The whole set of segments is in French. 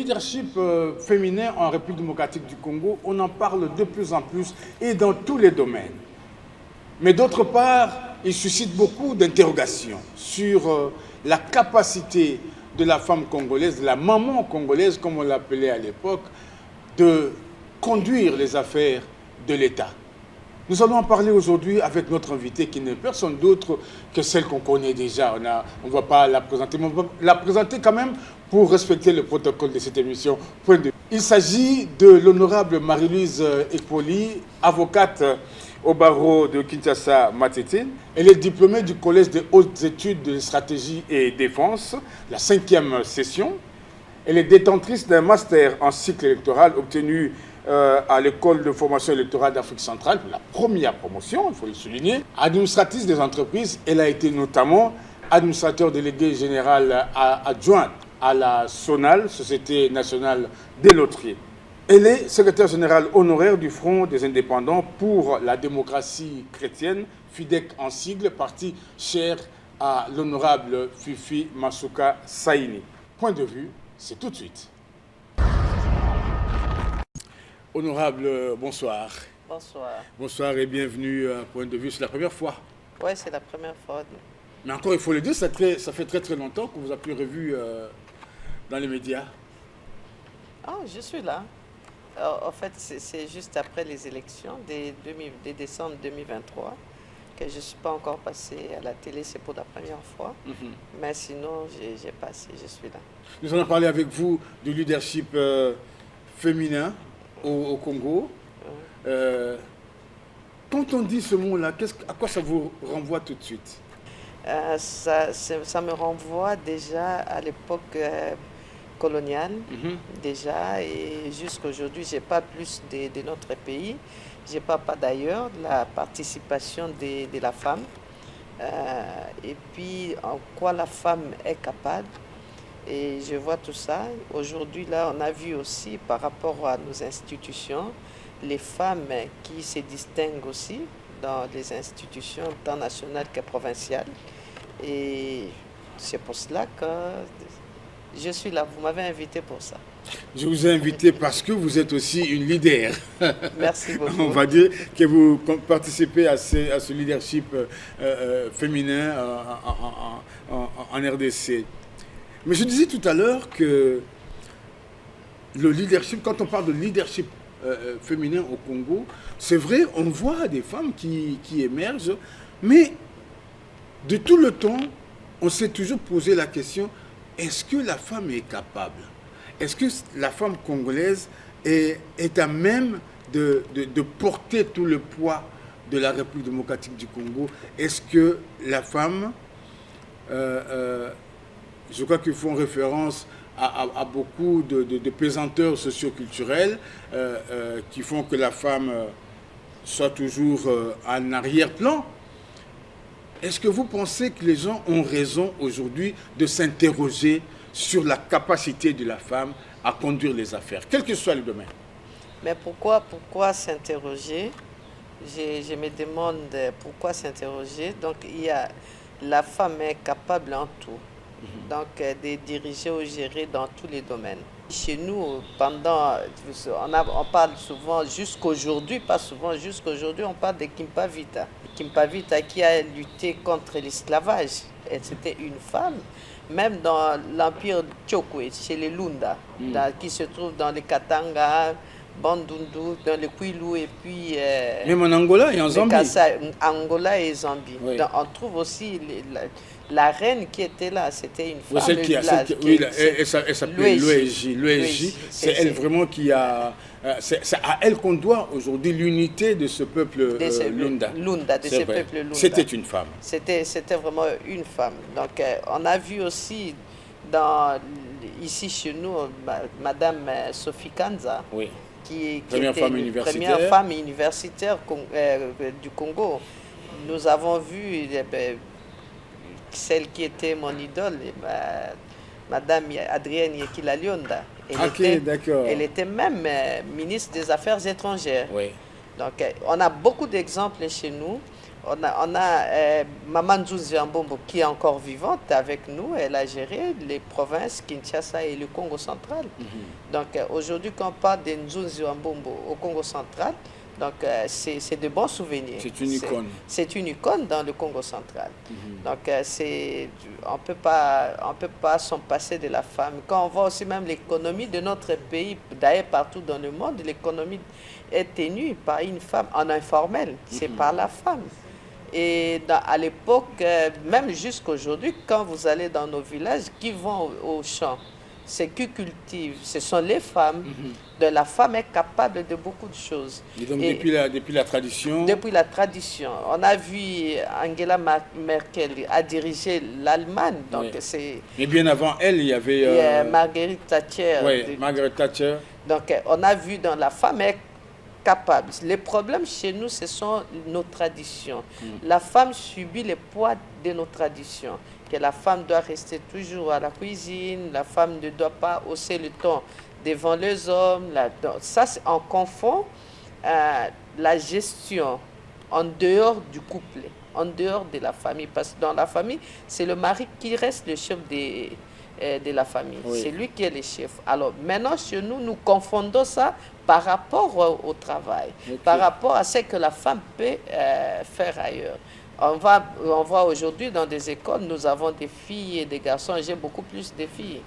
leadership féminin en République démocratique du Congo, on en parle de plus en plus et dans tous les domaines. Mais d'autre part, il suscite beaucoup d'interrogations sur la capacité de la femme congolaise, de la maman congolaise, comme on l'appelait à l'époque, de conduire les affaires de l'État. Nous allons en parler aujourd'hui avec notre invitée qui n'est personne d'autre que celle qu'on connaît déjà. On ne va pas la présenter, mais on va la présenter quand même pour respecter le protocole de cette émission. Il s'agit de l'honorable Marie-Louise Ekpoli, avocate au barreau de Kinshasa Matete. Elle est diplômée du Collège des hautes études de stratégie et défense, la 5e session. Elle est détentrice d'un master en cycle électoral obtenu à l'école de formation électorale d'Afrique centrale, la première promotion, il faut le souligner. Administratrice des entreprises, elle a été notamment administrateur délégué général adjoint à la SONAL, Société nationale des loteries. Elle est secrétaire générale honoraire du Front des indépendants pour la démocratie chrétienne, FIDEC en sigle, parti cher à l'honorable Fifi Masuka Saini. Point de vue, c'est tout de suite. Honorable, bonsoir. Bonsoir. Bonsoir et bienvenue à Point de vue. C'est la première fois. Oui, c'est la première fois. Mais encore, il faut le dire, ça fait très très longtemps qu'on vous a plus revu dans les médias. Ah, je suis là. En fait, c'est juste après les élections de décembre 2023 que je ne suis pas encore passé à la télé, c'est pour la première fois. Mais sinon, j'ai passé, je suis là. Nous allons parler avec vous du leadership féminin au Congo. Quand on dit ce mot-là, à quoi ça vous renvoie tout de suite? Ça me renvoie déjà à l'époque coloniale, déjà, et jusqu'à aujourd'hui, je n'ai pas plus de notre pays. Je n'ai pas d'ailleurs la participation de la femme. Et puis, en quoi la femme est capable. Et je vois tout ça. Aujourd'hui, là, on a vu aussi par rapport à nos institutions, les femmes qui se distinguent aussi dans les institutions tant nationales que provinciales. Et c'est pour cela que je suis là. Vous m'avez invité pour ça. Je vous ai invité parce que vous êtes aussi une leader. Merci beaucoup. On va dire que vous participez à ce leadership féminin en RDC. Mais je disais tout à l'heure que le leadership, quand on parle de leadership féminin au Congo, c'est vrai, on voit des femmes qui émergent, mais de tout le temps, on s'est toujours posé la question, est-ce que la femme est capable? Est-ce que la femme congolaise est à même de porter tout le poids de la République démocratique du Congo? Est-ce que la femme... je crois qu'ils font référence à beaucoup de pesanteurs socioculturels qui font que la femme soit toujours en arrière-plan. Est-ce que vous pensez que les gens ont raison aujourd'hui de s'interroger sur la capacité de la femme à conduire les affaires, quel que soit le domaine? Mais pourquoi s'interroger? Je me demande pourquoi s'interroger. Donc, la femme est capable en tout. Donc, de diriger ou gérer dans tous les domaines. Chez nous, on parle souvent, jusqu'aujourd'hui, pas souvent, jusqu'aujourd'hui, on parle de Kimpavita. Kimpavita qui a lutté contre l'esclavage. C'était une femme, même dans l'empire Tchokwe, chez les Lunda, qui se trouve dans les Katanga, Bandundu, dans le Kwilu et puis... même en Angola et en Zambie. Angola et Zambie. Oui. Donc, on trouve aussi la reine qui était là, c'était une femme. Oui, elle s'appelait Louéji. C'est elle vraiment qui a... C'est à elle qu'on doit aujourd'hui l'unité de ce peuple Lunda. Peuple Lunda. C'était une femme. C'était vraiment une femme. Donc, on a vu aussi ici chez nous, Madame Sophie Kanza. Oui. Qui était première femme universitaire du Congo. Nous avons vu celle qui était mon idole, Madame Adrienne Yekila Lyonda. Elle était même ministre des Affaires étrangères. Oui. Donc, on a beaucoup d'exemples chez nous. Maman Nzouzi Ambombo qui est encore vivante avec nous. Elle a géré les provinces Kinshasa et le Congo central. Donc aujourd'hui, quand on parle de Nzouzi Ambombo au Congo central, donc c'est de bons souvenirs. C'est une icône. C'est une icône dans le Congo central. Donc on peut pas s'en passer de la femme. Quand on voit aussi même l'économie de notre pays, d'ailleurs partout dans le monde, l'économie est tenue par une femme en informel. C'est par la femme. Et à l'époque, même jusqu'à aujourd'hui, quand vous allez dans nos villages, qui vont au champ, c'est qui cultivent, ce sont les femmes. Donc la femme est capable de beaucoup de choses. Et donc depuis la tradition. Depuis la tradition, on a vu Angela Merkel a dirigé l'Allemagne. Donc c'est. Mais bien avant elle, il y avait. Margaret Thatcher. Oui, Margaret Thatcher. Donc on a vu dans la femme est capable. Les problèmes chez nous, ce sont nos traditions. La femme subit le poids de nos traditions. Que la femme doit rester toujours à la cuisine, la femme ne doit pas hausser le ton devant les hommes. Ça, on confond la gestion en dehors du couple, en dehors de la famille. Parce que dans la famille, c'est le mari qui reste le chef de la famille. Oui. C'est lui qui est le chef. Alors maintenant, chez nous, nous confondons ça par rapport au travail, par rapport à ce que la femme peut faire ailleurs. On voit aujourd'hui dans des écoles, nous avons des filles et des garçons. J'ai beaucoup plus de filles.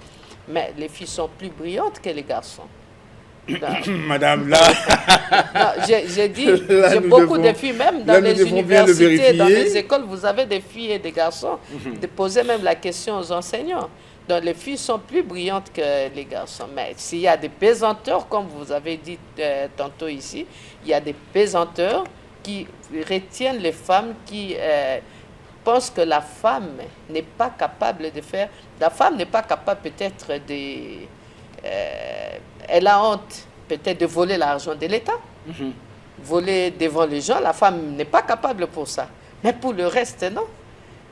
Mais les filles sont plus brillantes que les garçons. Madame, là... J'ai dit, j'ai beaucoup de filles, même dans les universités, dans les écoles, vous avez des filles et des garçons. De poser même la question aux enseignants. Donc les filles sont plus brillantes que les garçons. Mais s'il y a des pesanteurs, comme vous avez dit tantôt ici, il y a des pesanteurs qui retiennent les femmes, qui pensent que la femme n'est pas capable de faire... La femme n'est pas capable peut-être de... elle a honte peut-être de voler l'argent de l'État. Voler devant les gens, la femme n'est pas capable pour ça. Mais pour le reste, non.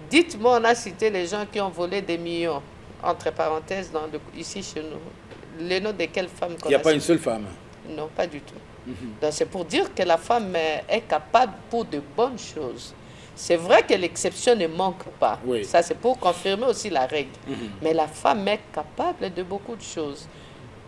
Dites-moi, on a cité les gens qui ont volé des millions, entre parenthèses, ici chez nous. Les noms de quelles femmes Il n'y a pas une seule femme. Non, pas du tout. Donc c'est pour dire que la femme est capable pour de bonnes choses. C'est vrai que l'exception ne manque pas. Oui. Ça, c'est pour confirmer aussi la règle. Mais la femme est capable de beaucoup de choses.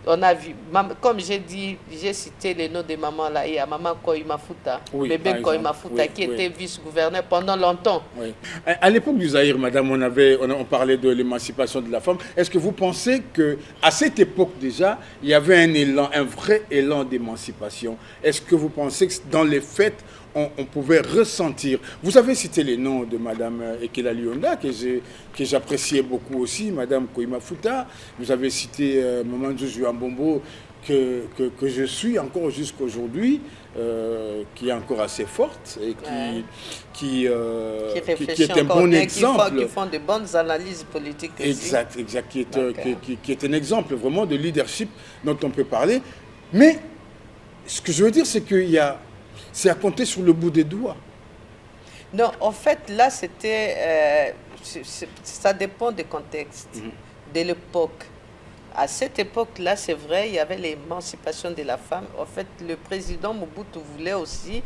On a vu, comme j'ai dit, j'ai cité les noms de maman là, il y a maman Koima Fouta, bébé Koima Fouta, qui était vice-gouverneur pendant longtemps. Oui. À l'époque du Zaïre, madame, on parlait de l'émancipation de la femme. Est-ce que vous pensez qu'à cette époque déjà, il y avait un élan, un vrai élan d'émancipation? Est-ce que vous pensez que dans les faits, on pouvait ressentir... Vous avez cité les noms de madame Ekela Lyonda, que j'appréciais beaucoup aussi, madame Koima Fouta. Vous avez cité maman Nzouzi Ambombo, que je suis encore jusqu'aujourd'hui, qui est encore assez forte et qui est un bon exemple. Qui font de bonnes analyses politiques aussi. Exact, qui est un exemple vraiment de leadership dont on peut parler. Mais ce que je veux dire, c'est c'est à compter sur le bout des doigts. Non, en fait, là, ça dépend du contexte, de l'époque. À cette époque-là, c'est vrai, il y avait l'émancipation de la femme. En fait, le président Mobutu voulait aussi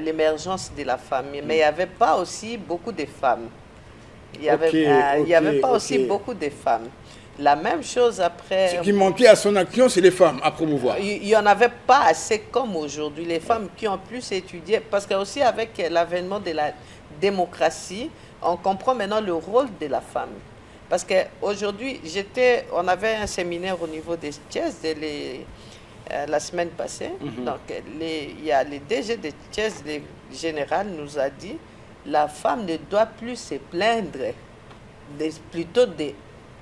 l'émergence de la femme. Mais il n'y avait pas aussi beaucoup de femmes. Il n'y avait pas aussi beaucoup de femmes. La même chose après... Ce qui manquait à son action, c'est les femmes à promouvoir. Il n'y en avait pas assez comme aujourd'hui. Les femmes qui ont plus étudié, parce que aussi avec l'avènement de la démocratie, on comprend maintenant le rôle de la femme. Parce qu'aujourd'hui, on avait un séminaire au niveau des Thiès la semaine passée. Donc, il y a le DG des Thiès, le général, nous a dit la femme ne doit plus se plaindre, plutôt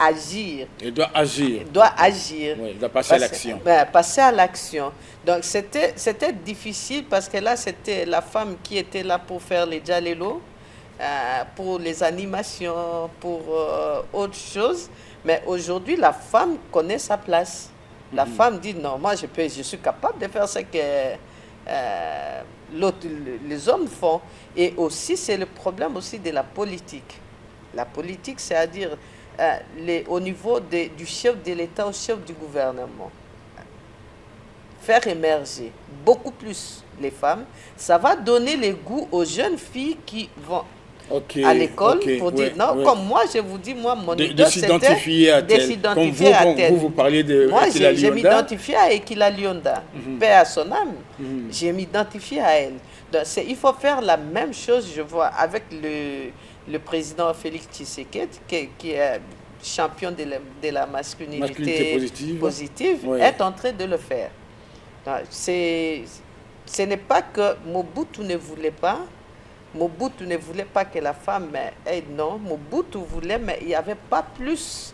agir. Elle doit agir. Elle doit agir. Oui, elle doit passer à l'action. Passer à l'action. Donc, c'était difficile parce que là, c'était la femme qui était là pour faire les djalélos, pour les animations, pour autre chose. Mais aujourd'hui, la femme connaît sa place. La femme dit, non, moi, je suis capable de faire ce que les hommes font. Et aussi, c'est le problème aussi de la politique. La politique, c'est-à-dire... au niveau du chef de l'État au chef du gouvernement. faire émerger beaucoup plus les femmes, ça va donner les goûts aux jeunes filles qui vont à l'école pour dire non, comme moi je vous dis, moi mon idole c'était s'identifier à tel. Comme vous parlez de moi je m'identifie à Ekila Lyonda, paix à son âme, je m'identifie à elle. Donc, il faut faire la même chose, je vois, avec le président Félix Tshisekedi qui est champion de la masculinité positive est en train de le faire. Donc, ce n'est pas que Mobutu ne voulait pas. Mobutu ne voulait pas que la femme ait non. Mobutu voulait, mais il n'y avait pas plus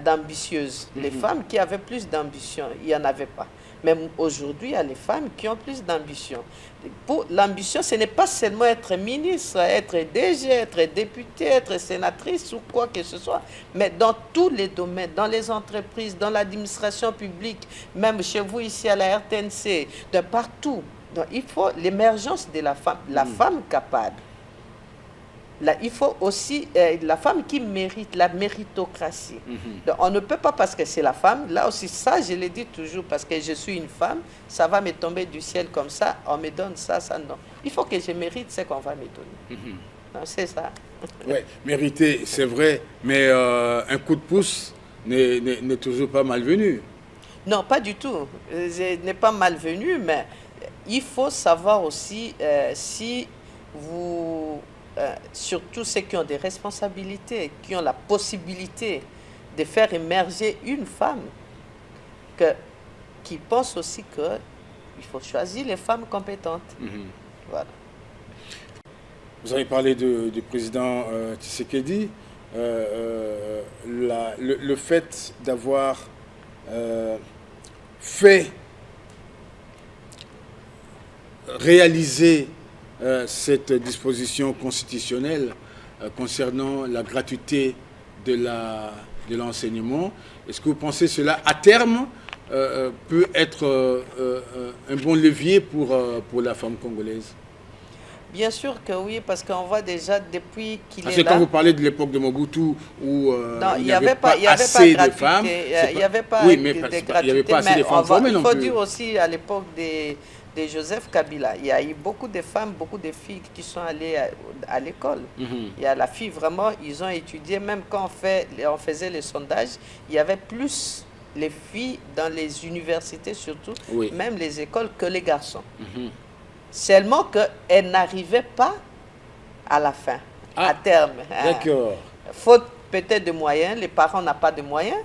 d'ambitieuses. Les femmes qui avaient plus d'ambition, il n'y en avait pas. Mais aujourd'hui, il y a les femmes qui ont plus d'ambition. Pour l'ambition, ce n'est pas seulement être ministre, être DG, être député, être sénatrice ou quoi que ce soit, mais dans tous les domaines, dans les entreprises, dans l'administration publique, même chez vous ici à la RTNC, de partout. Donc, il faut l'émergence de la femme capable. Là, il faut aussi la femme qui mérite, la méritocratie. Donc, on ne peut pas, parce que c'est la femme, là aussi, ça, je le dis toujours, parce que je suis une femme, ça va me tomber du ciel comme ça, on me donne ça, ça, non. Il faut que je mérite ce qu'on va me donner. C'est ça. Oui, mériter, c'est vrai, mais un coup de pouce n'est toujours pas malvenu. Non, pas du tout. Ce n'est pas malvenu, mais il faut savoir aussi si vous... surtout ceux qui ont des responsabilités, qui ont la possibilité de faire émerger une femme, qui pensent aussi qu'il faut choisir les femmes compétentes. Voilà. Vous avez parlé du président Tshisekedi. Le fait d'avoir réalisé cette disposition constitutionnelle concernant la gratuité de l'enseignement. Est-ce que vous pensez que cela, à terme, peut être un bon levier pour la femme congolaise? Bien sûr que oui, parce qu'on voit déjà depuis qu'il est là... Parce que quand vous parlez de l'époque de Mobutu, où il n'y avait pas assez de femmes... Il n'y avait pas de gratuité, il n'y avait pas assez de femmes formées non plus. Il faut dire aussi, à l'époque de Joseph Kabila, il y a eu beaucoup de femmes, beaucoup de filles qui sont allées à l'école. Il y a la fille, vraiment, ils ont étudié, même quand on faisait les sondages, il y avait plus les filles dans les universités surtout, même les écoles, que les garçons. Seulement qu'elles n'arrivaient pas à la fin, à terme. D'accord. Faute peut-être de moyens, les parents n'ont pas de moyens.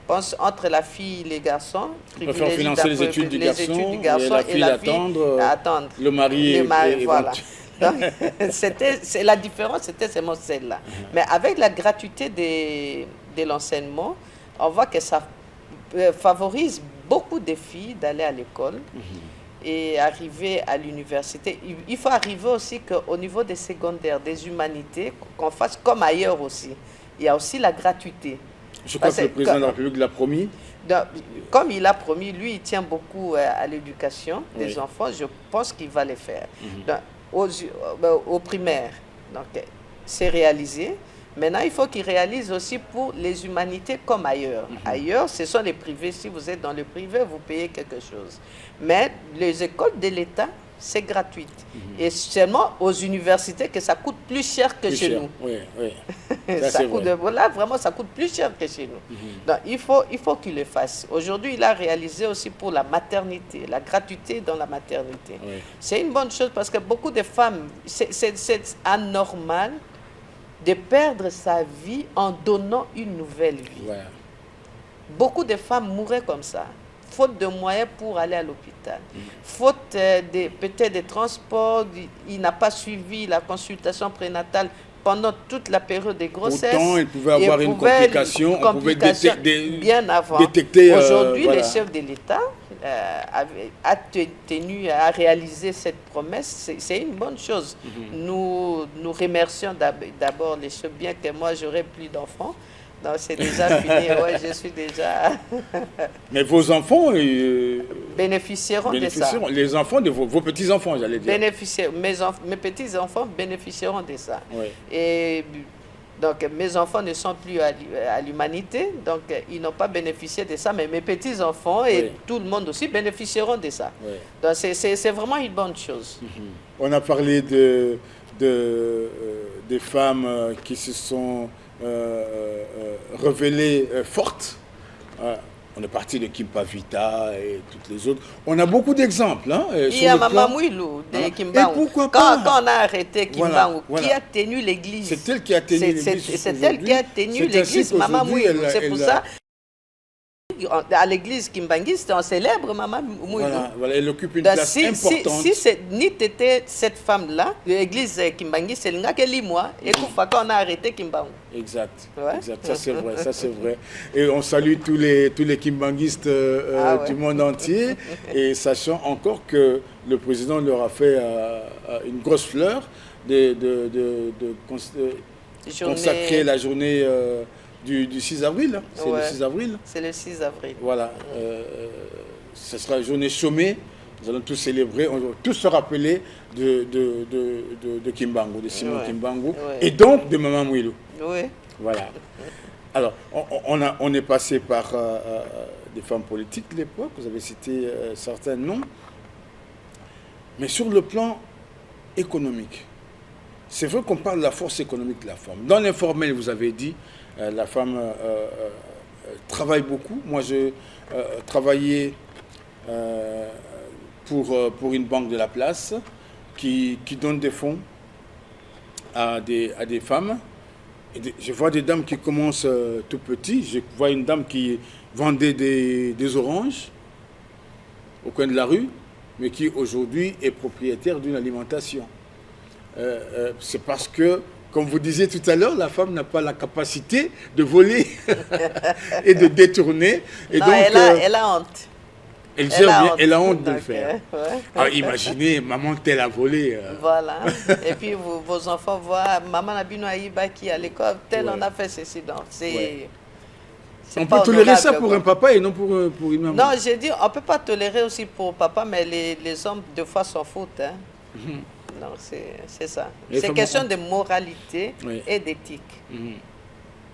Pense entre la fille et les garçons, on peut faire financer les études du garçon et la fille attendre le mari. Voilà. Donc, la différence, c'était seulement celle-là. Mais avec la gratuité de l'enseignement, on voit que ça favorise beaucoup de filles d'aller à l'école et arriver à l'université. Il faut arriver aussi qu'au niveau des secondaires, des humanités, qu'on fasse comme ailleurs aussi. Il y a aussi la gratuité. Je crois que le président de la République l'a promis. Donc, comme il a promis, lui, il tient beaucoup à l'éducation des enfants. Je pense qu'il va le faire. Donc, au primaire, donc c'est réalisé. Maintenant, il faut qu'il réalise aussi pour les humanités comme ailleurs. Ailleurs, ce sont les privés. Si vous êtes dans le privé, vous payez quelque chose. Mais les écoles de l'État, c'est gratuit. Et seulement aux universités que ça coûte plus cher que chez nous. Oui. Là, vraiment, ça coûte plus cher que chez nous. Donc, il faut qu'il le fasse. Aujourd'hui, il a réalisé aussi pour la maternité, la gratuité dans la maternité. C'est une bonne chose parce que beaucoup de femmes, c'est anormal de perdre sa vie en donnant une nouvelle vie. Beaucoup de femmes mouraient comme ça, faute de moyens pour aller à l'hôpital, faute peut-être des transports, il n'a pas suivi la consultation prénatale pendant toute la période de grossesse. Pourtant, il pouvait avoir une complication, on pouvait bien avant. Détecter. Aujourd'hui, le chef de l'État a tenu à réaliser cette promesse. C'est une bonne chose. Nous remercions d'abord les chefs, bien que moi, j'aurais plus d'enfants. Donc, c'est déjà fini. Je suis déjà... Mais vos enfants bénéficieront de ça. Les enfants de vos petits-enfants, j'allais dire. Mes petits-enfants bénéficieront de ça. Et Donc, mes enfants ne sont plus à l'humanité, donc ils n'ont pas bénéficié de ça, mais mes petits-enfants et tout le monde aussi bénéficieront de ça. Oui. Donc, c'est vraiment une bonne chose. On a parlé des femmes qui se sont révélées fortes. On est parti de Kimpavita et toutes les autres. On a beaucoup d'exemples. Hein, il y a Maman Mouilou de Kimbangu. Et pourquoi pas? Quand on a arrêté Kimbangu, qui a tenu l'église? C'est elle qui a tenu l'église. C'est elle qui a tenu l'église, Maman Mouilou. C'est pour ça. À l'église kimbangiste, on célèbre Maman Mouilou. Voilà, elle occupe une place importante. Si n'était cette femme-là, l'église kimbangiste, c'est moi, et qu'on a arrêté Kimbangu. Exact, exact. Ça c'est vrai, Et on salue tous les kimbanguistes du monde entier, et sachant encore que le président leur a fait une grosse fleur de consacrer la journée du 6 avril, c'est le 6 avril. C'est le 6 avril. Voilà, ce sera une journée chômée, nous allons tous célébrer, on va tous se rappeler de Kimbangu, de Simon Kimbangu, et donc de Maman Mouilou. Oui. Voilà. Alors, on est passé par des femmes politiques de l'époque, vous avez cité certains noms, mais sur le plan économique, c'est vrai qu'on parle de la force économique de la femme. Dans l'informel, vous avez dit, la femme travaille beaucoup. Moi, je travaillais pour une banque de la place qui donne des fonds à des femmes. Et je vois des dames qui commencent tout petit. Je vois une dame qui vendait des oranges au coin de la rue, mais qui aujourd'hui est propriétaire d'une alimentation. C'est parce que, comme vous disiez tout à l'heure, la femme n'a pas la capacité de voler et de détourner. Et non, donc, elle a honte. Elle a honte de le faire. Alors, imaginez, maman telle a volé. Voilà. Et puis vos enfants voient maman Nabino Aïba qui à l'école, tel on a fait ceci. Donc, on peut tolérer ça pour un papa et non pour une maman. Non, j'ai dit, on ne peut pas tolérer aussi pour papa, mais les hommes, deux fois, s'en foutent. Hein. Non, c'est ça. C'est question de moralité et d'éthique.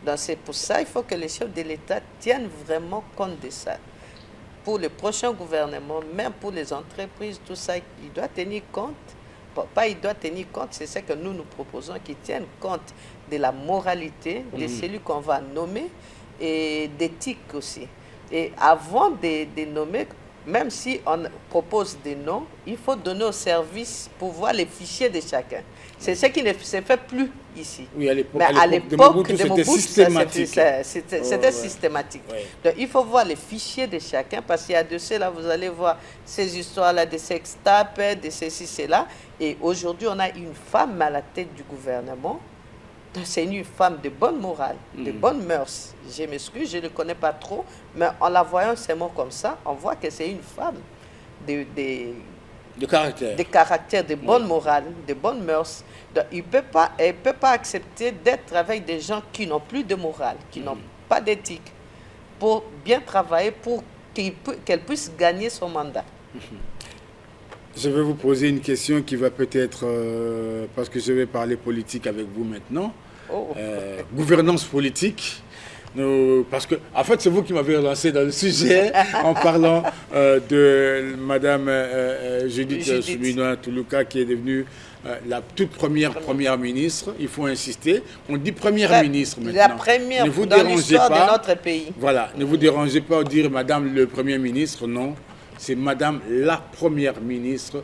Donc, c'est pour ça qu'il faut que les chefs de l'État tiennent vraiment compte de ça. Pour le prochain gouvernement, même pour les entreprises, tout ça, il doit tenir compte. Pas il doit tenir compte, c'est ce que nous proposons, qu'ils tiennent compte de la moralité de celui qu'on va nommer et d'éthique aussi. Et avant de nommer, même si on propose des noms, il faut donner au service pour voir les fichiers de chacun. C'est ce qui ne se fait plus ici. Oui, à l'époque de Mobutu, c'était systématique. Oui. Donc, il faut voir les fichiers de chacun, parce qu'il y a de cela, vous allez voir ces histoires-là de sextapes, de ceci, cela. Et aujourd'hui, on a une femme à la tête du gouvernement. C'est une femme de bonne morale, de bonnes mœurs. Je m'excuse, je ne connais pas trop, mais en la voyant seulement comme ça, on voit que c'est une femme de caractère, de bonne morale, de bonnes mœurs. Donc, elle ne peut pas accepter d'être avec des gens qui n'ont plus de morale, qui n'ont pas d'éthique, pour bien travailler, pour qu'elle puisse gagner son mandat. Je vais vous poser une question qui va peut-être, parce que je vais parler politique avec vous maintenant, gouvernance politique. Parce que, en fait, c'est vous qui m'avez relancé dans le sujet en parlant de Madame Judith Suminwa Tuluka, qui est devenue la toute première ministre. Il faut insister. On dit première ministre maintenant. La première ne vous dans dérangez l'histoire pas, de notre pays. Voilà, ne vous dérangez pas à dire Madame le Premier ministre, non. C'est Madame la Première ministre,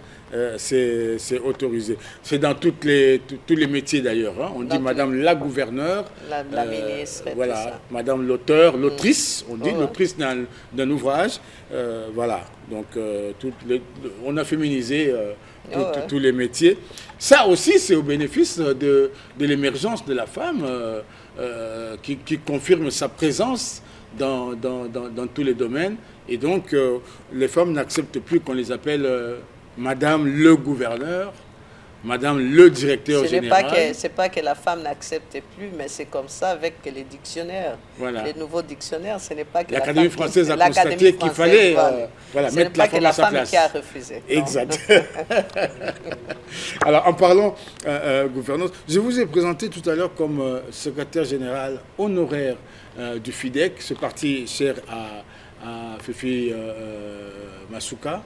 c'est autorisé. C'est dans tous les métiers d'ailleurs. Hein. On dit Madame la gouverneure. La ministre. Voilà, tout ça. Madame l'auteur, l'autrice, on dit l'autrice d'un ouvrage. Voilà, donc on a féminisé tous les métiers. Ça aussi, c'est au bénéfice de l'émergence de la femme qui confirme sa présence dans tous les domaines. Et donc, les femmes n'acceptent plus qu'on les appelle Madame le gouverneur, Madame le directeur Ce n'est général. pas que la femme n'accepte plus, mais c'est comme ça avec les dictionnaires. Voilà. Les nouveaux dictionnaires, ce n'est pas que l'Académie française a constaté qu'il fallait mettre la femme à sa place. Ce n'est pas que la femme qui a refusé. Exact. Alors, en parlant gouvernance, je vous ai présenté tout à l'heure comme secrétaire général honoraire du FIDEC, ce parti cher à Fifi Masuka,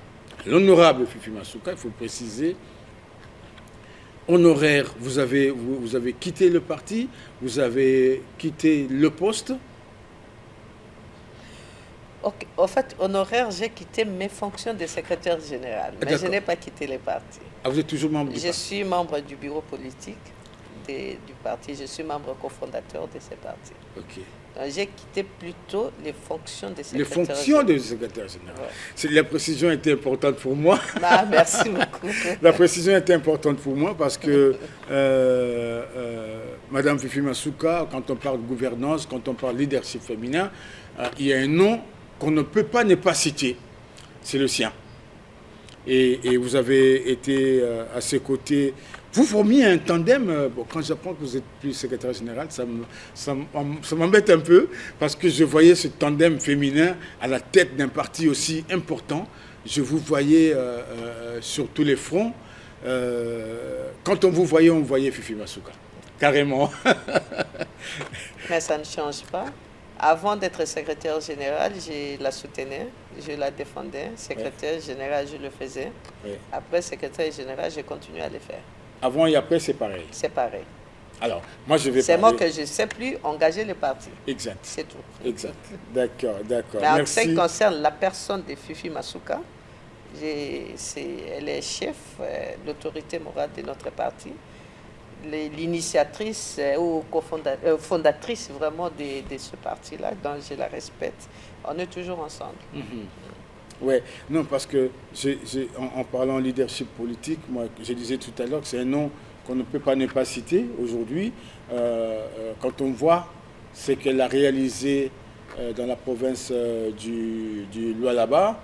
l'honorable Fifi Masuka, il faut préciser. Honoraire, vous avez quitté le parti, vous avez quitté le poste. Okay. En fait, honoraire, j'ai quitté mes fonctions de secrétaire général, mais je n'ai pas quitté le parti. Ah, vous êtes toujours membre du parti? Je suis membre du bureau politique du parti, je suis membre cofondateur de ce parti. Ok. J'ai quitté plutôt les fonctions de secrétaire général. Les fonctions de secrétaire général. Ouais. La précision était importante pour moi. Ah, merci beaucoup. La précision était importante pour moi parce que Madame Fifi Masuka, quand on parle de gouvernance, quand on parle de leadership féminin, il y a un nom qu'on ne peut pas ne pas citer. C'est le sien. Et vous avez été à ses côtés. Vous formiez un tandem. Bon, quand j'apprends que vous êtes plus secrétaire général, ça m'embête un peu parce que je voyais ce tandem féminin à la tête d'un parti aussi important. Je vous voyais sur tous les fronts. Quand on voyait Fifi Masuka. Carrément. Mais ça ne change pas. Avant d'être secrétaire général, je la soutenais, je la défendais. Secrétaire général, je le faisais. Oui. Après secrétaire général, j'ai continué à le faire. Avant et après, c'est pareil. C'est pareil. Alors, moi, je vais C'est moi que je ne sais plus engager le parti. Exact. C'est tout. Exact. D'accord. Mais en ce qui concerne la personne de Fifi Masuka, elle est chef, l'autorité morale de notre parti, l'initiatrice ou fondatrice vraiment de ce parti-là, dont je la respecte. On est toujours ensemble. Oui, non, parce que en parlant leadership politique, moi, je disais tout à l'heure que c'est un nom qu'on ne peut pas ne pas citer aujourd'hui. Quand on voit ce qu'elle a réalisé dans la province du Lualaba,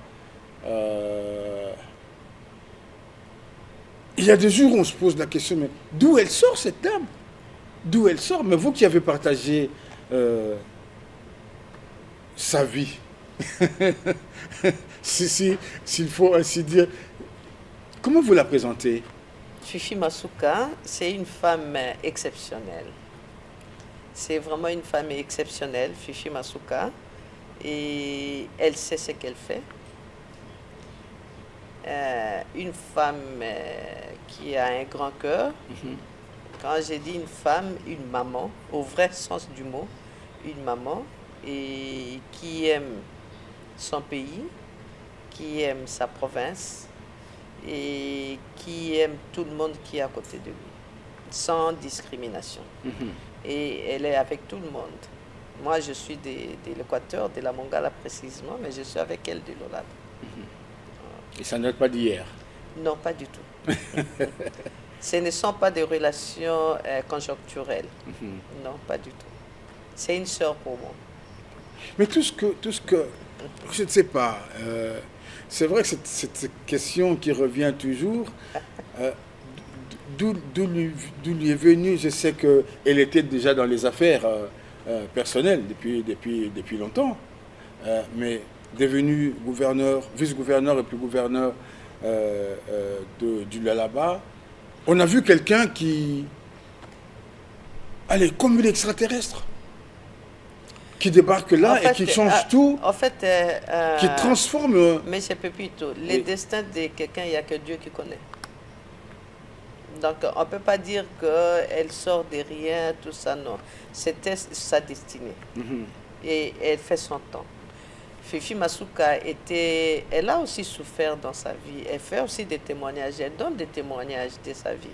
il y a des jours où on se pose la question, mais d'où elle sort cette dame? D'où elle sort? Mais vous qui avez partagé sa vie, s'il faut ainsi dire, comment vous la présentez? Fifi Masuka, c'est une femme exceptionnelle. C'est vraiment une femme exceptionnelle, Fifi Masuka. Et elle sait ce qu'elle fait. Une femme qui a un grand cœur. Quand j'ai dit une femme, une maman, au vrai sens du mot, une maman, et qui aime son pays, qui aime sa province et qui aime tout le monde qui est à côté de lui, sans discrimination. Et elle est avec tout le monde. Moi, je suis de l'Équateur, de la Mongala précisément, mais je suis avec elle de l'Olade. Et ça ne date pas d'hier? Non, pas du tout. Ce ne sont pas des relations conjoncturelles. Non, pas du tout. C'est une sœur pour moi. Mais tout ce que je ne sais pas, c'est vrai que cette question qui revient toujours, d'où lui est venue, je sais qu'elle était déjà dans les affaires personnelles depuis longtemps, mais devenue gouverneur, vice-gouverneur et puis gouverneur du Lualaba, on a vu quelqu'un qui, allez, comme une extraterrestre, qui débarque là en fait, et qui change tout, en fait, qui transforme... Mais c'est Pepito, le destin de quelqu'un, il n'y a que Dieu qui connaît. Donc, on ne peut pas dire qu'elle sort de rien, tout ça, non. C'était sa destinée. Et elle fait son temps. Fifi Masuka elle a aussi souffert dans sa vie. Elle fait aussi des témoignages. Elle donne des témoignages de sa vie.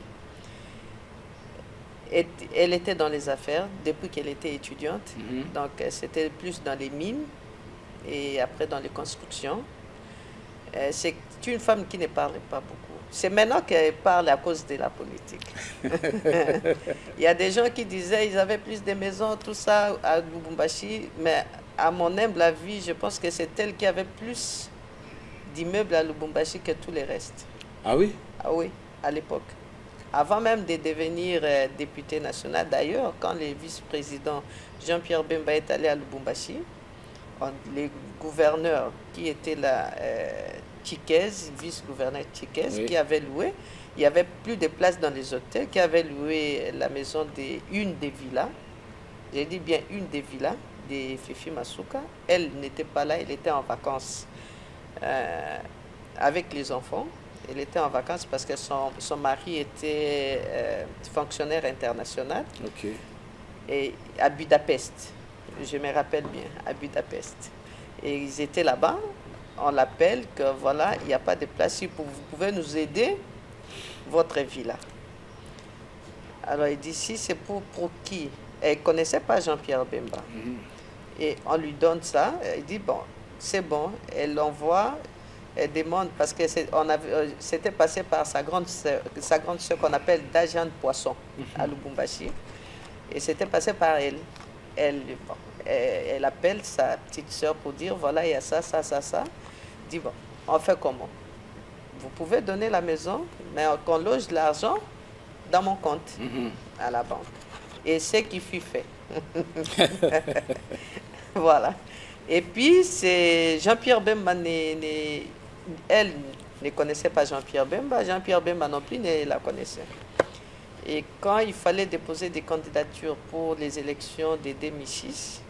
Elle était dans les affaires depuis qu'elle était étudiante. Donc, c'était plus dans les mines et après dans les constructions. C'est une femme qui ne parlait pas beaucoup. C'est maintenant qu'elle parle à cause de la politique. Il y a des gens qui disaient qu'ils avaient plus de maisons, tout ça, à Lubumbashi, mais à mon humble avis, je pense que c'est elle qui avait plus d'immeubles à Lubumbashi que tous les restes. Ah oui? Ah oui, à l'époque. avant même de devenir député national. D'ailleurs, quand le vice-président Jean-Pierre Bemba est allé à Lubumbashi, les gouverneurs qui étaient là, Tchikez, vice-gouverneur Tchikez, Oui. qui avait loué, il n'y avait plus de place dans les hôtels, qui avait loué la maison une des villas, j'ai dit bien une des villas, de Fifi Masuka. Elle n'était pas là, elle était en vacances avec les enfants. Elle était en vacances parce que son mari était fonctionnaire international Ok. et à Budapest. Je me rappelle bien, à Budapest. Et ils étaient là-bas. On l'appelle que voilà, il n'y a pas de place. Si vous pouvez nous aider, votre villa. Alors il dit si c'est pour qui? Elle ne connaissait pas Jean-Pierre Bemba. Et on lui donne ça. Il dit bon, c'est bon. Elle l'envoie. Elle demande, parce que c'était passé par sa grande soeur qu'on appelle Dajane Poisson à Lubumbashi. Et c'était passé par elle. Elle appelle sa petite soeur pour dire voilà, il y a ça, ça, ça, ça. Elle dit bon, on fait comment? Vous pouvez donner la maison, mais qu'on loge l'argent dans mon compte à la banque. Et c'est ce qui fut fait. Voilà. Et puis, c'est Jean-Pierre Bemba, elle ne connaissait pas Jean-Pierre Bemba. Jean-Pierre Bemba non plus ne la connaissait. Et quand il fallait déposer des candidatures pour les élections de 2006,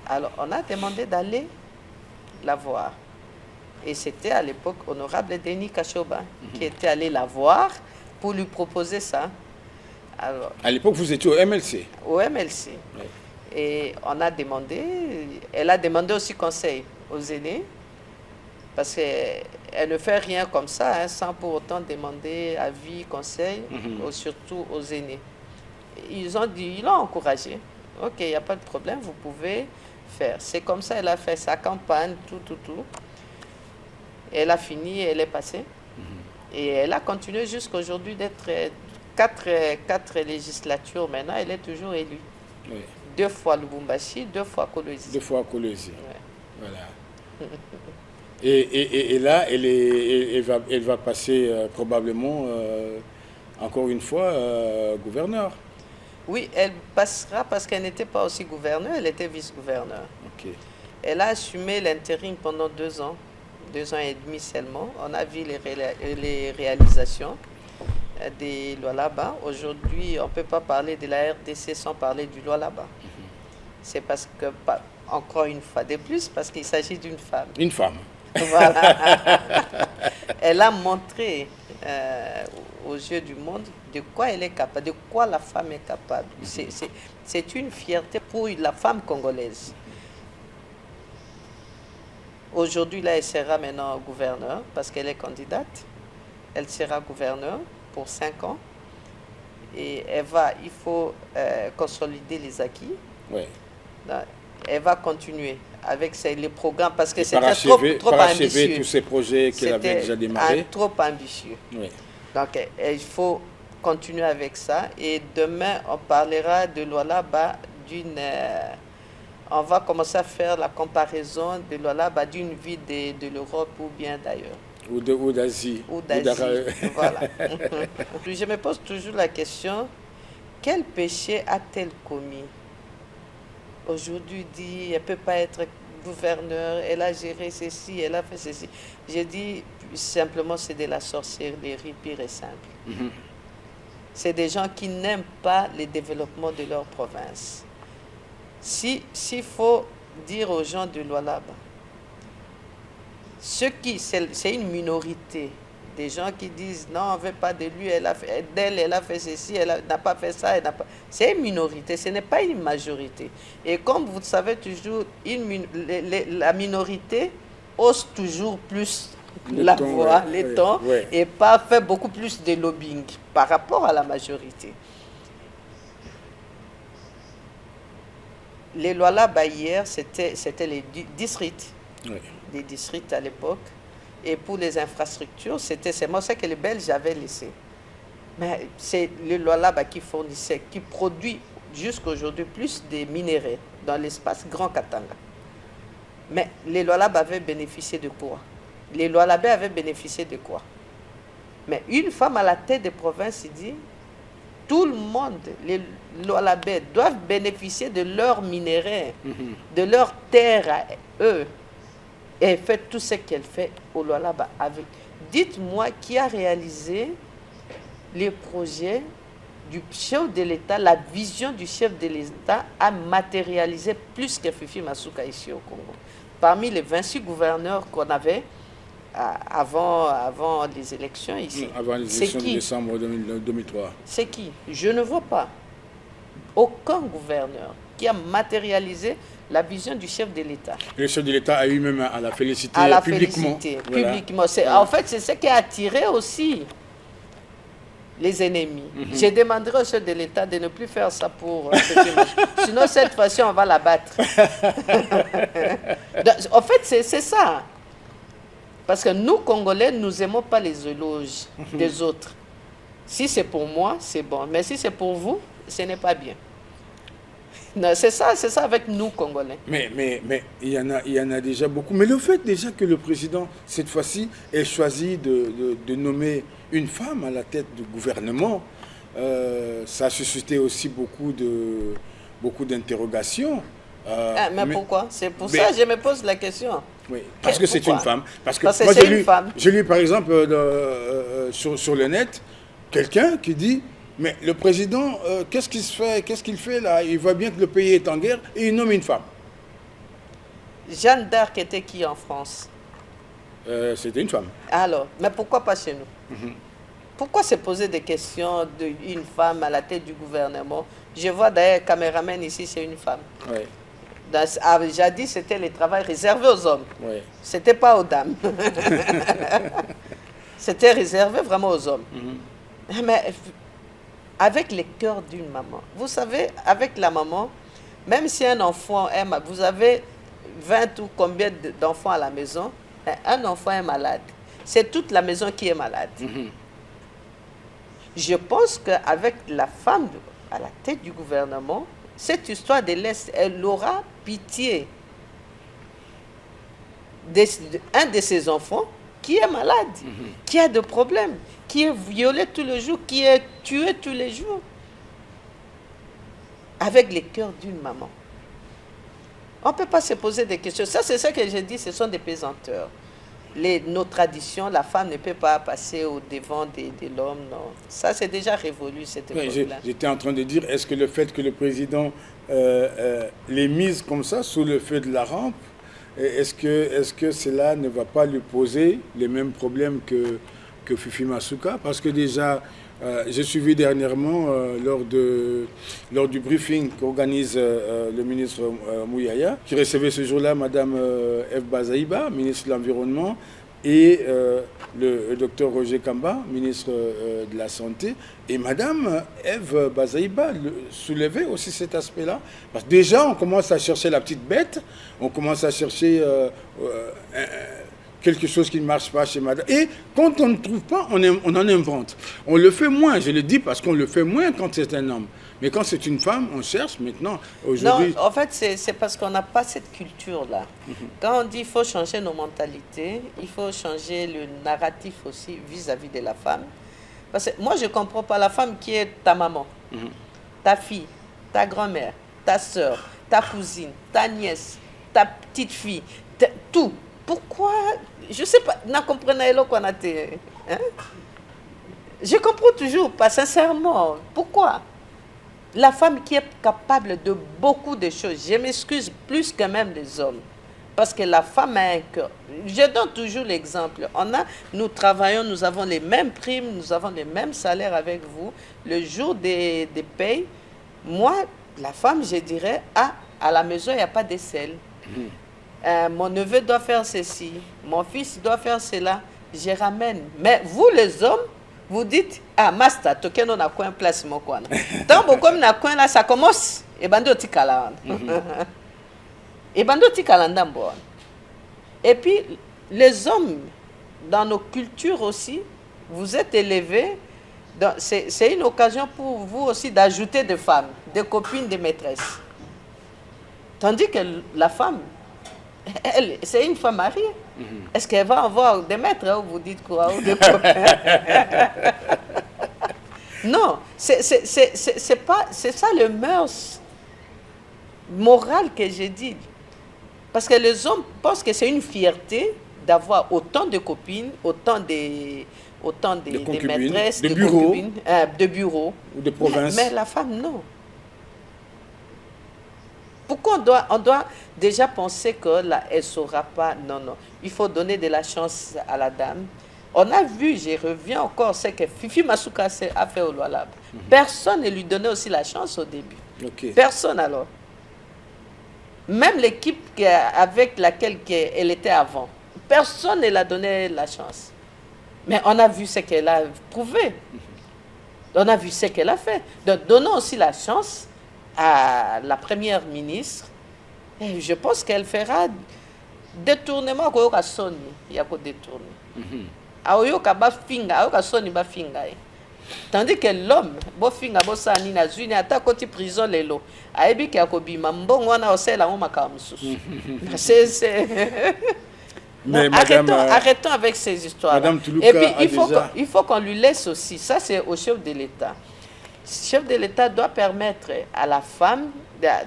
alors on a demandé d'aller la voir. Et c'était à l'époque honorable Denis Kachoba qui était allé la voir pour lui proposer ça. Alors, À l'époque, vous étiez au MLC. au MLC. Oui. Et on a demandé, elle a demandé aussi conseil aux aînés, parce qu'elle ne fait rien comme ça, sans pour autant demander avis, conseil, surtout aux aînés. Ils l'ont encouragé. Ok, il n'y a pas de problème, vous pouvez faire. C'est comme ça, elle a fait sa campagne, tout. Elle a fini, elle est passée. Et elle a continué jusqu'à aujourd'hui d'être quatre législatures maintenant, elle est toujours élue. Oui. 2 fois Lubumbashi, 2 fois Kolwezi. 2 fois à Kolwezi. Ouais. Voilà. Et là, elle va passer probablement, encore une fois, gouverneur. Oui, elle passera parce qu'elle n'était pas aussi gouverneure, elle était vice-gouverneure. Ok. Elle a assumé l'intérim pendant 2 ans, 2 ans et demi seulement. On a vu les réalisations des Lualaba. Aujourd'hui, on ne peut pas parler de la RDC sans parler du Lualaba. C'est parce que, encore une fois de plus, parce qu'il s'agit d'une femme. Une femme. Voilà. Elle a montré aux yeux du monde de quoi elle est capable, de quoi la femme est capable. C'est une fierté pour la femme congolaise. Aujourd'hui, là, elle sera maintenant gouverneure parce qu'elle est candidate. Elle sera gouverneure pour 5 ans. Et il faut consolider les acquis. Oui. Elle va continuer avec les programmes parce que c'était trop parachever ambitieux. tous ces projets qu'elle avait déjà démarrés. Trop ambitieux. Oui. Donc, il faut continuer avec ça. Et demain, on parlera de Lualaba on va commencer à faire la comparaison de Lualaba d'une ville de l'Europe ou bien d'ailleurs. Ou d'Asie. Ou d'Asie. Voilà. Je me pose toujours la question, quel péché a-t-elle commis? Aujourd'hui, dit, elle ne peut pas être gouverneure, elle a géré ceci, elle a fait ceci. J'ai dit, simplement, c'est de la sorcellerie pure et simple. C'est des gens qui n'aiment pas le développement de leur province. S'il faut dire aux gens de Lualaba, c'est une minorité, des gens qui disent non, on ne veut pas de lui, elle a fait ceci, elle n'a pas fait ça, c'est une minorité, ce n'est pas une majorité. Et comme vous le savez toujours, la minorité ose toujours plus la voix, les tons, et fait beaucoup plus de lobbying par rapport à la majorité. Les Lualaba hier, c'était les districts. Oui. Des districts à l'époque. Et pour les infrastructures, c'est moi ça que les Belges avaient laissé. Mais c'est le Lualaba qui fournissait, qui produit jusqu'à aujourd'hui plus de minéraux dans l'espace Grand Katanga. Mais les Lualaba avaient bénéficié de quoi? Les Lualaba avaient bénéficié de quoi? Mais une femme à la tête des provinces, il dit, tout le monde, les Lualabais, doivent bénéficier de leurs minéraux, de leurs terres à eux. Et elle fait tout ce qu'elle fait au Lualaba avec. Dites-moi qui a réalisé les projets du chef de l'État, la vision du chef de l'État a matérialisé plus que Fifi Masuka ici au Congo. Parmi les 26 gouverneurs qu'on avait avant les élections ici, avant les élections de décembre 2003. C'est qui? Je ne vois pas aucun gouverneur qui a matérialisé la vision du chef de l'État. Le chef de l'État a eu même à la féliciter publiquement. Voilà. Voilà. En fait, c'est ce qui a attiré aussi les ennemis. Je demanderai au chef de l'État de ne plus faire ça pour... sinon, cette fois-ci, on va la battre. En fait, c'est ça. Parce que nous, Congolais, nous n'aimons pas les éloges des autres. Si c'est pour moi, c'est bon. Mais si c'est pour vous, ce n'est pas bien. C'est ça avec nous, Congolais. Mais il y en a déjà beaucoup. Mais le fait déjà que le président, cette fois-ci, ait choisi de nommer une femme à la tête du gouvernement, ça a suscité aussi beaucoup d'interrogations. Mais pourquoi? C'est pour ça que je me pose la question. Oui, parce que c'est une femme. Parce que moi, j'ai lu par exemple sur le net quelqu'un qui dit mais le président, qu'est-ce qu'il fait là? Il voit bien que le pays est en guerre et il nomme une femme. Jeanne d'Arc était qui en France? C'était une femme. Alors, mais pourquoi pas chez nous? Pourquoi se poser des questions d'une femme à la tête du gouvernement? Je vois d'ailleurs, caméraman ici, c'est une femme. Oui. Jadis, c'était le travail réservé aux hommes. Oui. C'était pas aux dames. C'était réservé vraiment aux hommes. Mais avec le cœur d'une maman. Vous savez, avec la maman, même si un enfant est malade, vous avez 20 ou combien d'enfants à la maison, un enfant est malade. C'est toute la maison qui est malade. Je pense qu'avec la femme à la tête du gouvernement, cette histoire de l'Est, elle aura pitié d'un de ses enfants qui est malade, qui a des problèmes, qui est violé tous les jours, qui est tué tous les jours. Avec le cœur d'une maman. On ne peut pas se poser des questions. Ça, c'est ce que j'ai dit, ce sont des pesanteurs. Nos traditions, la femme ne peut pas passer au devant de l'homme, non. Ça, c'est déjà révolu, cette époque-là. J'étais en train de dire, est-ce que le fait que le président les mise comme ça, sous le feu de la rampe, est-ce que cela ne va pas lui poser les mêmes problèmes que Fifi Masuka? Parce que déjà, j'ai suivi dernièrement, lors du briefing qu'organise le ministre Mouyaya, qui recevait ce jour-là Mme Eve Bazaïba, ministre de l'Environnement, et le docteur Roger Kamba, ministre de la Santé. Et Mme Eve Bazaïba soulevait aussi cet aspect-là. Parce que déjà, on commence à chercher la petite bête, on commence à chercher quelque chose qui ne marche pas chez madame. Et quand on ne trouve pas, on en invente. On le fait moins, je le dis parce qu'on le fait moins quand c'est un homme. Mais quand c'est une femme, on cherche maintenant. Aujourd'hui... Non, en fait, c'est parce qu'on n'a pas cette culture-là. Quand on dit qu'il faut changer nos mentalités, il faut changer le narratif aussi vis-à-vis de la femme. Parce que moi, je ne comprends pas la femme qui est ta maman, ta fille, ta grand-mère, ta soeur, ta cousine, ta nièce, ta petite fille, tout. Pourquoi? Je ne sais pas. Je comprends toujours pas, sincèrement. Pourquoi? La femme qui est capable de beaucoup de choses, je m'excuse plus que même les hommes. Parce que la femme a un cœur. Je donne toujours l'exemple. Nous travaillons, nous avons les mêmes primes, nous avons les mêmes salaires avec vous. Le jour des payes, moi, la femme, je dirais, à la maison, il n'y a pas de sel. Mon neveu doit faire ceci, mon fils doit faire cela, je ramène. Mais vous les hommes, vous dites, master, toke no na coin place mon coin. Tant beaucoup na coin là, ça commence. Et bando tikalanda. Et bando tikalanda bon. Et puis les hommes, dans nos cultures aussi, vous êtes élevés. C'est une occasion pour vous aussi d'ajouter des femmes, des copines, des maîtresses. Tandis que la femme, c'est une femme mariée. Est-ce qu'elle va avoir des maîtres, hein, vous dites quoi, ou des copains? Non, c'est ça le mœurs moral que j'ai dit. Parce que les hommes pensent que c'est une fierté d'avoir autant de copines, autant des maîtresses, de bureaux, concubines, de bureaux. Ou de provinces. Mais la femme, non. Pourquoi on doit déjà penser qu'elle ne saura pas? Non, non. Il faut donner de la chance à la dame. On a vu, je reviens encore, c'est que Fifi Masuka a fait au Lualaba. Personne ne lui donnait aussi la chance au début. Okay. Personne alors. Même l'équipe avec laquelle elle était avant. Personne ne l'a donné la chance. Mais on a vu ce qu'elle a prouvé. On a vu ce qu'elle a fait. Donc, donnons aussi la chance à la première ministre. Et je pense qu'elle fera détournement. Il y a détourner. Tandis que l'homme, bofinga bosani na zuni ata koti prison lelo. Aibi ki akobima mbongo wana osela ngo makamususu. Non, arrêtons avec ces histoires. Madame Toulouka. Et puis il faut qu'on lui laisse aussi. Ça c'est au chef de l'État. Le chef de l'État doit permettre à la femme,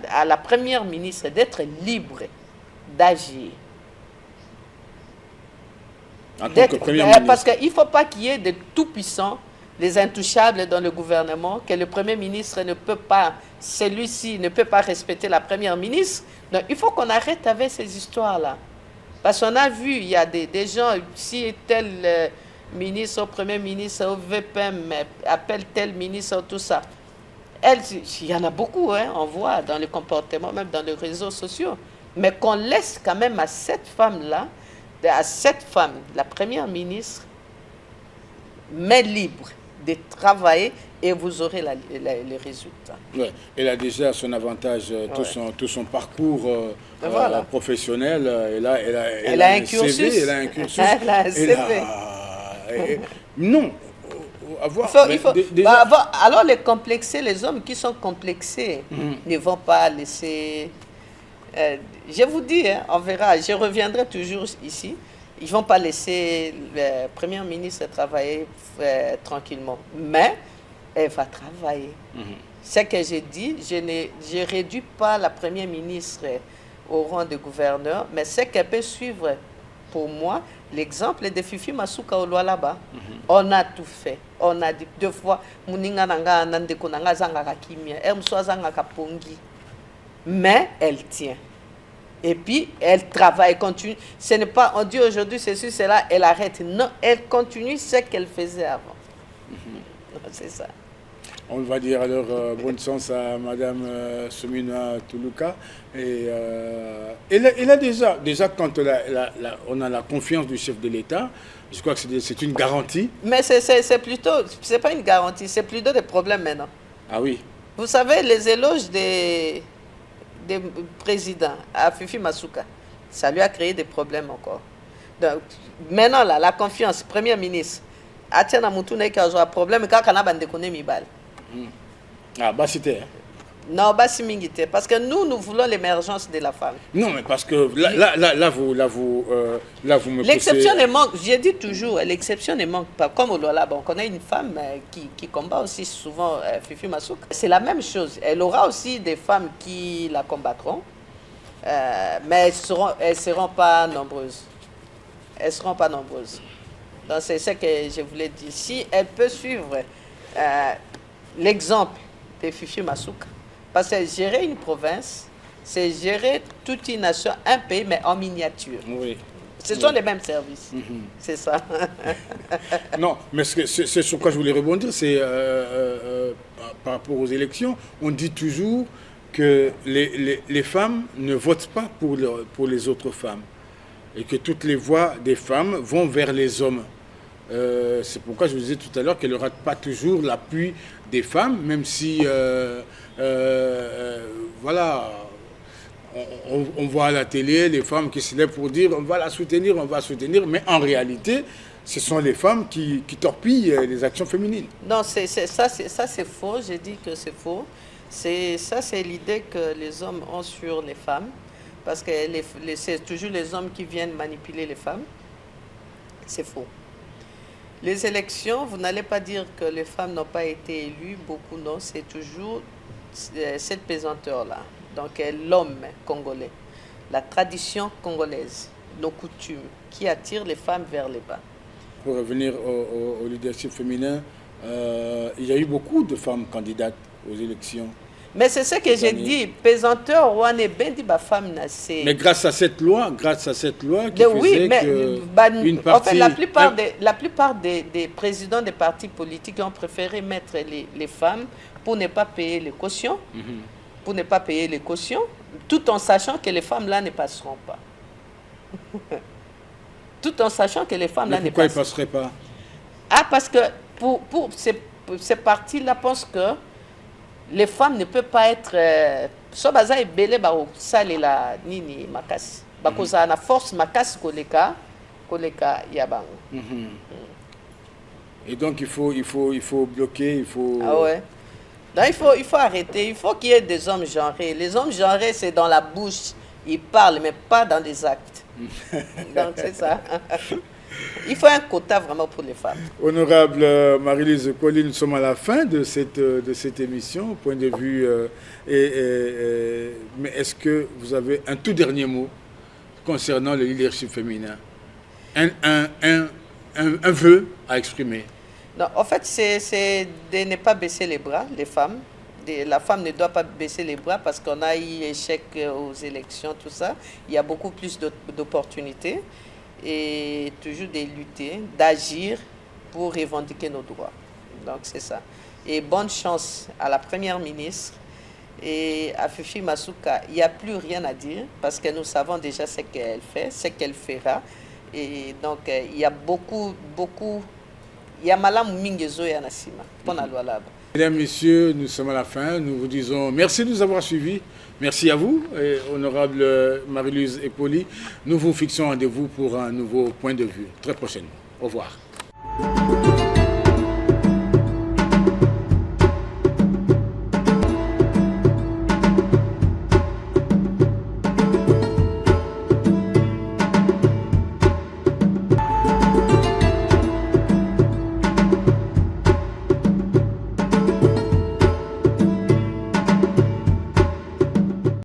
à la première ministre d'être libre d'agir. Parce qu'il ne faut pas qu'il y ait de tout-puissants, les intouchables dans le gouvernement, que le Premier ministre ne peut pas, celui-ci ne peut pas respecter la Première ministre. Donc, il faut qu'on arrête avec ces histoires-là. Parce qu'on a vu, il y a des gens, si tel ministre, Premier ministre, au VPM, appelle tel ministre, tout ça. Il y en a beaucoup, hein, on voit dans le comportement, même dans les réseaux sociaux. Mais qu'on laisse quand même à cette femme-là, la Première ministre, mais libre de travailler et vous aurez les résultats. Ouais. Elle a déjà son avantage, tout son parcours voilà. Professionnel. Elle a un cursus. CV, elle a un cursus. Elle a un CV. Non. Alors les complexés, les hommes qui sont complexés ne vont pas laisser... je vous dis, hein, on verra, je reviendrai toujours ici. Ils ne vont pas laisser le Premier ministre travailler tranquillement. Mais elle va travailler. Ce que j'ai dit, je ne réduis pas la Première ministre au rang de gouverneur, mais ce qu'elle peut suivre, pour moi, l'exemple de Fifi Masuka au Lualaba. On a tout fait. On a dit 2 fois, mais elle tient. Et puis, elle travaille, continue. Ce n'est pas, on dit aujourd'hui, ceci, cela, elle arrête. Non, elle continue ce qu'elle faisait avant. C'est ça. On va dire alors bonne chance à Madame Soumina Toulouka. Et elle a déjà quand on a la confiance du chef de l'État, je crois que c'est une garantie. Mais c'est plutôt, c'est pas une garantie, c'est plutôt des problèmes maintenant. Ah oui. Vous savez, les éloges des présidents à Fifi Masuka, ça lui a créé des problèmes encore. Donc, maintenant, là, la confiance, Premier ministre, Atiana Moutoune qui a un problème, quand on a bandé Mibal. Ah, bah c'était. Non, bah c'est mingité. Parce que nous voulons l'émergence de la femme. Non, mais parce que là, vous me l'exception ne manque, j'ai dit toujours, l'exception ne manque pas. Comme au Lualaba, on connaît une femme qui combat aussi souvent Fifi Masuka. C'est la même chose. Elle aura aussi des femmes qui la combattront, mais elles seront pas nombreuses. Elles ne seront pas nombreuses. Donc c'est ce que je voulais dire. Si elle peut suivre l'exemple de Fifi Masuka, parce que gérer une province, c'est gérer toute une nation, un pays, mais en miniature. Oui. Ce sont les mêmes services. C'est ça. Non, mais c'est sur quoi je voulais rebondir, c'est par rapport aux élections, on dit toujours que les femmes ne votent pas pour les autres femmes et que toutes les voix des femmes vont vers les hommes. C'est pourquoi je vous disais tout à l'heure qu'elle n'aura pas toujours l'appui des femmes, même si, voilà, on voit à la télé les femmes qui se lèvent pour dire on va soutenir, mais en réalité, ce sont les femmes qui torpillent les actions féminines. Non, ça c'est faux, j'ai dit que c'est faux. C'est l'idée que les hommes ont sur les femmes. parce que c'est toujours les hommes qui viennent manipuler les femmes. C'est faux. Les élections, vous n'allez pas dire que les femmes n'ont pas été élues, beaucoup non, c'est toujours cette pesanteur-là. Donc l'homme congolais, la tradition congolaise, nos coutumes, qui attirent les femmes vers le bas. Pour revenir au leadership féminin, il y a eu beaucoup de femmes candidates aux élections. Mais c'est ce que j'ai dit, pesanteur, on est bien dit, femme nassée. Mais grâce à cette loi qui faisait que une partie... En fait, la plupart des présidents des partis politiques ont préféré mettre les femmes pour ne pas payer les cautions, pour ne pas payer les cautions, tout en sachant que les femmes là ne passeront pas. Tout en sachant que les femmes là ne passeront pas. Pourquoi ils ne passeraient pas? Ah, parce que pour ces partis-là pensent que les femmes ne peuvent pas être sobaza ebele ba salela nini makasi bakoza na force makasi koleka yabango. Et donc il faut bloquer, il faut... Ah ouais. Donc il faut arrêter, il faut qu'il y ait des hommes genrés. Les hommes genrés, c'est dans la bouche, ils parlent mais pas dans des actes. Donc c'est ça. Il faut un quota vraiment pour les femmes. Honorable Marie-Louise Epoli, nous sommes à la fin de cette émission, point de vue. Mais est-ce que vous avez un tout dernier mot concernant le leadership féminin? Un vœu à exprimer? Non, en fait, c'est de ne pas baisser les bras, les femmes. La femme ne doit pas baisser les bras parce qu'on a eu échec aux élections, tout ça. Il y a beaucoup plus d'opportunités. Et toujours de lutter, d'agir pour revendiquer nos droits. Donc c'est ça. Et bonne chance à la Première ministre et à Fifi Masuka. Il n'y a plus rien à dire parce que nous savons déjà ce qu'elle fait, ce qu'elle fera. Et donc il y a beaucoup, il y a malam mingezo ya nasima. Mesdames, Messieurs, nous sommes à la fin. Nous vous disons merci de nous avoir suivis. Merci à vous, honorable Marie-Louise Epoli. Nous vous fixons rendez-vous pour un nouveau point de vue très prochainement. Au revoir.